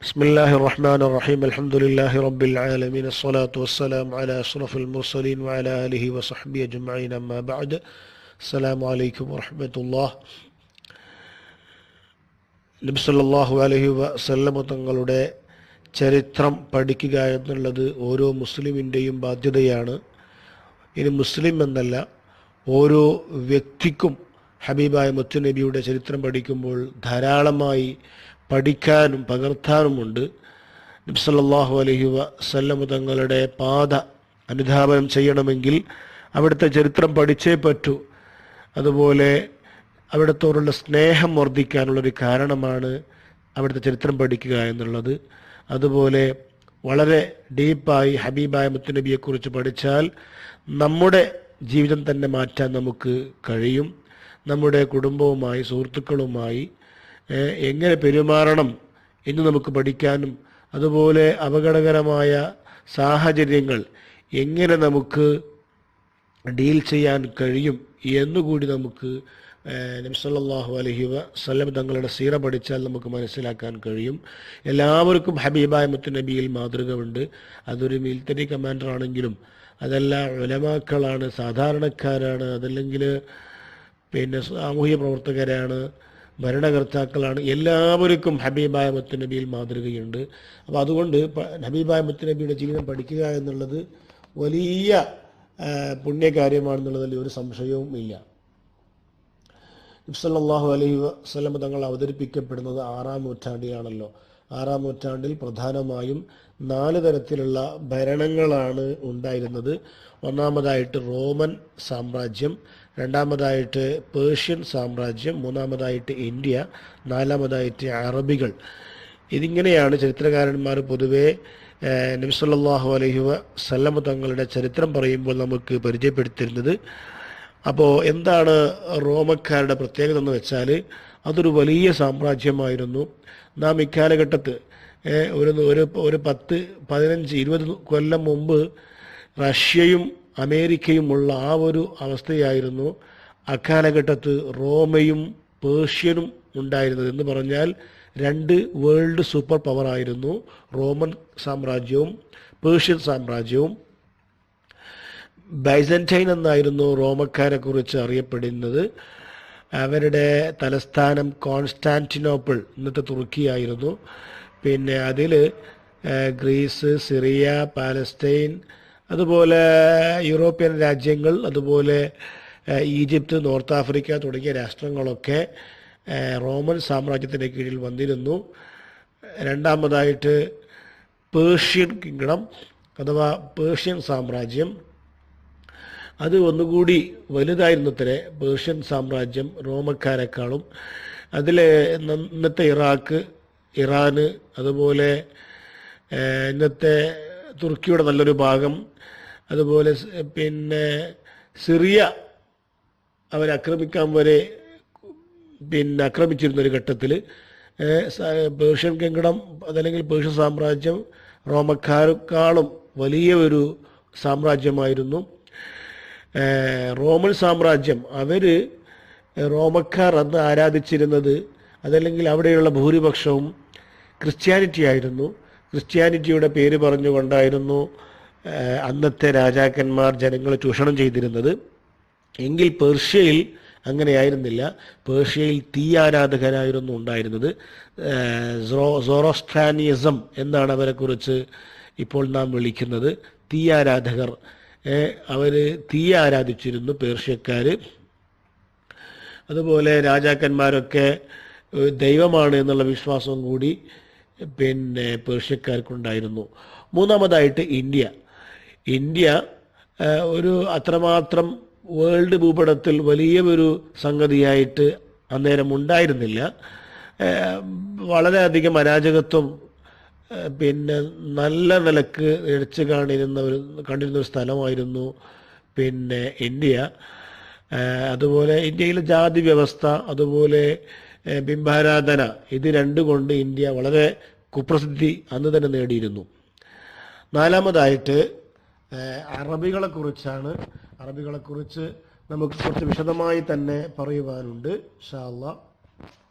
بسم الله الرحمن الرحيم الحمد لله رب العالمين الصلاة والسلام على أشرف المرسلين وعلى آله وصحبه أجمعين أما بعد السلام عليكم ورحمة الله നബി സല്ലല്ലാഹു അലൈഹി വസല്ലം തങ്ങളുടെ ചരിത്രം പഠിക്കുക എന്നുള്ളത് ഓരോ മുസ്ലിമിൻ്റെയും ബാധ്യതയാണ്. ഇനി മുസ്ലിം എന്നല്ല, ഓരോ വ്യക്തിക്കും ഹബീബായ മുത്തുനബിയുടെ ചരിത്രം പഠിക്കുമ്പോൾ ധാരാളമായി പഠിക്കാനും പകർത്താനുമുണ്ട്. നബി സല്ലല്ലാഹു അലൈഹി വസല്ലം തങ്ങളുടെ പാത അനുധാവനം ചെയ്യണമെങ്കിൽ അവിടുത്തെ ചരിത്രം പഠിച്ചേ പറ്റൂ. അതുപോലെ അവിടത്തോടുള്ള സ്നേഹം വർദ്ധിക്കാനുള്ളൊരു കാരണമാണ് അവിടുത്തെ ചരിത്രം പഠിക്കുക എന്നുള്ളത്. അതുപോലെ വളരെ ഡീപ്പായി ഹബീബായ മുത്തുനബിയെക്കുറിച്ച് പഠിച്ചാൽ നമ്മുടെ ജീവിതം തന്നെ മാറ്റാൻ നമുക്ക് കഴിയും. നമ്മുടെ കുടുംബവുമായി സുഹൃത്തുക്കളുമായി എങ്ങനെ പെരുമാറണം എന്ന് നമുക്ക് പഠിക്കാനും, അതുപോലെ അപകടകരമായ സാഹചര്യങ്ങൾ എങ്ങനെ നമുക്ക് ഡീൽ ചെയ്യാൻ കഴിയും എന്നുകൂടി നമുക്ക് നബി സല്ലല്ലാഹു അലൈഹി വസല്ലം തങ്ങളുടെ സീറ പഠിച്ചാൽ നമുക്ക് മനസ്സിലാക്കാൻ കഴിയും. എല്ലാവർക്കും ഹബീബായ മുത്തുനബിയിൽ മാതൃക ഉണ്ട്. അതൊരു മിലിറ്ററി കമാൻഡർ ആണെങ്കിലും, അതല്ല ഉലമാക്കളാണ്, സാധാരണക്കാരാണ്, അതല്ലെങ്കിൽ സാമൂഹ്യ പ്രവർത്തകരാണ്, ഭരണകർത്താക്കളാണ്, എല്ലാവർക്കും ഹബീബായ മുത്തുനബിയിൽ മാതൃകയുണ്ട്. അപ്പോൾ അതുകൊണ്ട് ഹബീബായ മുത്തുനബിയുടെ ജീവിതം പഠിക്കുക എന്നുള്ളത് വലിയ പുണ്യകാര്യമാണെന്നുള്ളതിൽ ഒരു സംശയവും ഇല്ല. നബി സല്ലല്ലാഹു അലൈഹി വസല്ലം തങ്ങൾ അവതരിപ്പിക്കപ്പെടുന്നത് 6-ാം നൂറ്റാണ്ടിലാണല്ലോ. 6-ാം നൂറ്റാണ്ടിൽ പ്രധാനമായും 4 തരത്തിലുള്ള ഭരണങ്ങളാണ് ഉണ്ടായിരുന്നത്. ഒന്നാമതായിട്ട് റോമൻ സാമ്രാജ്യം, രണ്ടാമതായിട്ട് പേർഷ്യൻ സാമ്രാജ്യം, മൂന്നാമതായിട്ട് ഇന്ത്യ, നാലാമതായിട്ട് അറബികൾ. ഇതിങ്ങനെയാണ് ചരിത്രകാരന്മാർ പൊതുവെ നബി സല്ലല്ലാഹു അലൈഹി വസല്ലം തങ്ങളുടെ ചരിത്രം പറയുമ്പോൾ നമുക്ക് പരിചയപ്പെടുത്തിയിരുന്നത്. അപ്പോൾ എന്താണ് റോമക്കാരുടെ പ്രത്യേകത എന്ന് വെച്ചാൽ, അതൊരു വലിയ സാമ്രാജ്യമായിരുന്നു. നാം ഇക്കാലഘട്ടത്ത് ഒരു 10, 15, 20 കൊല്ലം മുമ്പ് റഷ്യയും അമേരിക്കയുമുള്ള ആ ഒരു അവസ്ഥയായിരുന്നു അക്കാലഘട്ടത്ത് റോമയും പേർഷ്യനും ഉണ്ടായിരുന്നത്. എന്ന് പറഞ്ഞാൽ 2 വേൾഡ് സൂപ്പർ പവർ ആയിരുന്നു റോമൻ സാമ്രാജ്യവും പേർഷ്യൻ സാമ്രാജ്യവും. ബൈസന്റൈൻ എന്നായിരുന്നു റോമക്കാരെ കുറിച്ച് അറിയപ്പെടുന്നത്. അവരുടെ തലസ്ഥാനം കോൺസ്റ്റാന്റിനോപ്പിൾ, ഇന്നത്തെ തുർക്കിയായിരുന്നു. അതിൽ ഗ്രീസ്, സിറിയ, പാലസ്തീൻ, അതുപോലെ യൂറോപ്യൻ രാജ്യങ്ങൾ, അതുപോലെ ഈജിപ്ത്, നോർത്ത് ആഫ്രിക്ക തുടങ്ങിയ രാഷ്ട്രങ്ങളൊക്കെ റോമൻ സാമ്രാജ്യത്തിൻ്റെ കീഴിൽ വന്നിരുന്നു. രണ്ടാമതായിട്ട് പേർഷ്യൻ കിങ്ഡം അഥവാ പേർഷ്യൻ സാമ്രാജ്യം, അത് ഒന്നുകൂടി വലുതായിരുന്നത്രേ പേർഷ്യൻ സാമ്രാജ്യം റോമക്കാരെക്കാളും. അതിൽ ഇന്നത്തെ ഇറാഖ്, ഇറാന്, അതുപോലെ ഇന്നത്തെ തുർക്കിയുടെ നല്ലൊരു ഭാഗം, അതുപോലെ സിറിയ അവരാക്രമിക്കാൻ വരെ ആക്രമിച്ചിരുന്നൊരു ഘട്ടത്തിൽ പേർഷ്യൻ കിങ്ഡം അതല്ലെങ്കിൽ പേർഷ്യൻ സാമ്രാജ്യം റോമക്കാരെക്കാളും വലിയ ഒരു സാമ്രാജ്യമായിരുന്നു. റോമൻ സാമ്രാജ്യം റോമക്കാർ അന്ന് ആരാധിച്ചിരുന്നത്, അതല്ലെങ്കിൽ അവിടെയുള്ള ഭൂരിപക്ഷവും ക്രിസ്ത്യാനിറ്റി ആയിരുന്നു. ക്രിസ്ത്യാനിറ്റിയുടെ പേര് പറഞ്ഞുകൊണ്ടായിരുന്നു അന്നത്തെ രാജാക്കന്മാർ ജനങ്ങളെ ചൂഷണം ചെയ്തിരുന്നത്. എങ്കിൽ പേർഷ്യയിൽ അങ്ങനെയായിരുന്നില്ല. പേർഷ്യയിൽ തീ ആരാധകരായിരുന്നു ഉണ്ടായിരുന്നത്. സോറോസ്ട്രാനിയസം എന്നാണ് അവരെക്കുറിച്ച് ഇപ്പോൾ നാം വിളിക്കുന്നത്. തീ ആരാധകർ. അവർ തീ ആരാധിച്ചിരുന്നു പേർഷ്യക്കാർ. അതുപോലെ രാജാക്കന്മാരൊക്കെ ദൈവമാണ് എന്നുള്ള വിശ്വാസവും കൂടി പേർഷ്യക്കാർക്കുണ്ടായിരുന്നു. മൂന്നാമതായിട്ട് ഇന്ത്യ ഒരു അത്രമാത്രം വേൾഡ് ഭൂപടത്തിൽ വലിയ ഒരു സംഗതിയായിട്ട് അന്നേരം ഉണ്ടായിരുന്നില്ല. വളരെയധികം അരാജകത്വം നല്ല നിലക്ക് ഇഴച്ചു കണ്ടിരുന്ന ഒരു സ്ഥലമായിരുന്നു ഇന്ത്യ. അതുപോലെ ഇന്ത്യയിലെ ജാതി വ്യവസ്ഥ, അതുപോലെ ബിംബാരാധന, ഇത് രണ്ടുകൊണ്ട് ഇന്ത്യ വളരെ കുപ്രസിദ്ധി അന്ന് തന്നെ നേടിയിരുന്നു. നാലാമതായിട്ട് അറബികളെക്കുറിച്ച് നമുക്ക് കുറച്ച് വിശദമായി തന്നെ പറയുവാനുണ്ട് ഇൻഷാ അല്ലാഹ്.